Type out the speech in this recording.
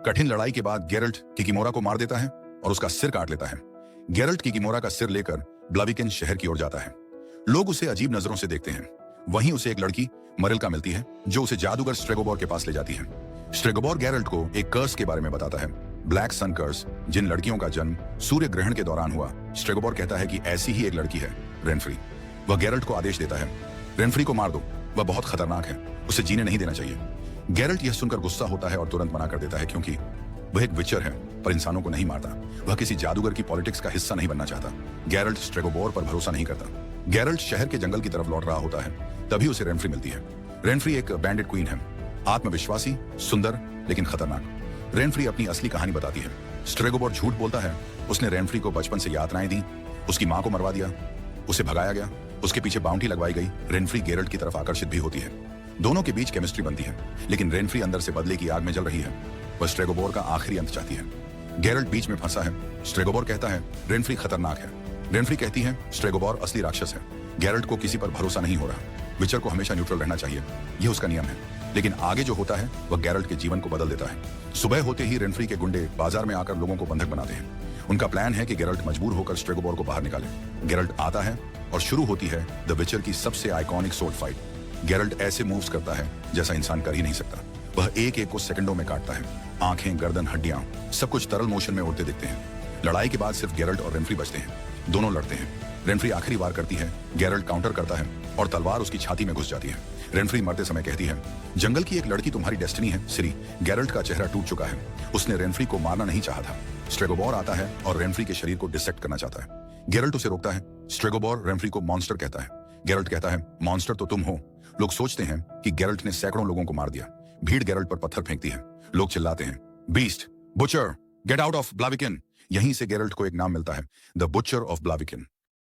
कठिन लड़ाई के बाद गेरल्ट किकिमोरा को मार देता है और उसका सिर काट लेता है। गेरल्ट किकिमोरा का सिर लेकर ब्लाविकिन शहर की ओर जाता है। लोग उसे अजीब नजरों से देखते हैं। वहीं उसे एक लड़की मरिल्का मिलती है जो उसे जादूगर स्ट्रेगोबोर के पास ले जाती है। स्ट्रेगोबोर गेरल्ट को एक कर्स के बारे में बताता है, ब्लैक सन कर्स, जिन लड़कियों का जन्म सूर्य ग्रहण के दौरान हुआ। स्ट्रेगोबोर कहता है कि ऐसी ही एक लड़की है, रेनफ्री। वह गेरल्ट को आदेश देता है, रेनफ्री को मार दो, वह बहुत खतरनाक है, उसे जीने नहीं देना चाहिए। गेरल्ट यह सुनकर गुस्सा होता है और तुरंत मना कर देता है, क्योंकि वह एक विचर है पर इंसानों को नहीं मारता। वह किसी जादूगर की पॉलिटिक्स का हिस्सा नहीं बनना चाहता। गेरल्ट स्ट्रेगोबोर पर भरोसा नहीं करता। गेरल्ट शहर के जंगल की तरफ लौट रहा होता है, तभी उसे रेनफ्री मिलती है। रेनफ्री एक बैंडेड क्वीन है, आत्मविश्वासी, सुंदर लेकिन खतरनाक। रेनफ्री अपनी असली कहानी बताती है। स्ट्रेगोबोर झूठ बोलता है, उसने रेनफ्री को बचपन से यातनाएं दी, उसकी मां को मरवा दिया, उसे भगाया गया, उसके पीछे बाउंटी लगवाई गई। रेनफ्री गेरल्ट की तरफ आकर्षित भी होती है। दोनों के बीच केमिस्ट्री बनती है, लेकिन रेनफ्री अंदर से बदले की आग में जल रही है। वह स्ट्रेगोबोर का आखिरी अंत चाहती है। गेरल्ट बीच में फंसा है। स्ट्रेगोबोर कहता है, रेनफ्री खतरनाक है। रेनफ्री कहती है, स्ट्रेगोबोर असली राक्षस है। गेरल्ट को किसी पर भरोसा नहीं हो रहा। विचर को हमेशा न्यूट्रल रहना चाहिए, यह उसका नियम है। लेकिन आगे जो होता है वह गेरल्ट के जीवन को बदल देता है। सुबह होते ही रेनफ्री के गुंडे बाजार में आकर लोगों को बंधक बनाते हैं। उनका प्लान है कि गेरल्ट मजबूर होकर स्ट्रेगोबोर को बाहर निकाले। गेरल्ट आता है और शुरू होती है द विचर की सबसे आइकॉनिक सोर्ड फाइट। गेरल्ट ऐसे मूव्स करता है जैसा इंसान कर ही नहीं सकता। वह एक एक को सेकंडों में काटता है। आंखें, गर्दन, हड्डियां, सब कुछ तरल मोशन में उड़ते दिखते हैं। लड़ाई के बाद सिर्फ गेरल्ट और रेनफ्री बचते हैं। दोनों लड़ते हैं। रेनफ्री आखिरी वार करती है, गेरल्ट काउंटर करता है और तलवार उसकी छाती में घुस जाती है। रेनफ्री मरते समय कहती है, जंगल की एक लड़की तुम्हारी डेस्टिनी है सिरी। गेरल्ट का चेहरा टूट चुका है। उसने रेनफ्री को मारना नहीं चाहा था। स्ट्रेगोबोर आता है और रेनफ्री के शरीर को डिसेक्ट करना चाहता है। गेरल्ट उसे रोकता है। स्ट्रेगोबोर रेनफ्री को मॉन्स्टर कहता है। गेरल्ट कहता है, मॉन्स्टर तो तुम हो। लोग सोचते हैं कि गेरल्ट ने सैकड़ों लोगों को मार दिया। भीड़ गेरल्ट पर पत्थर फेंकती है। लोग चिल्लाते हैं, beast, butcher, get out of Blaviken. यहीं से गेरल्ट को एक नाम मिलता है, द बुचर ऑफ ब्लाविकिन।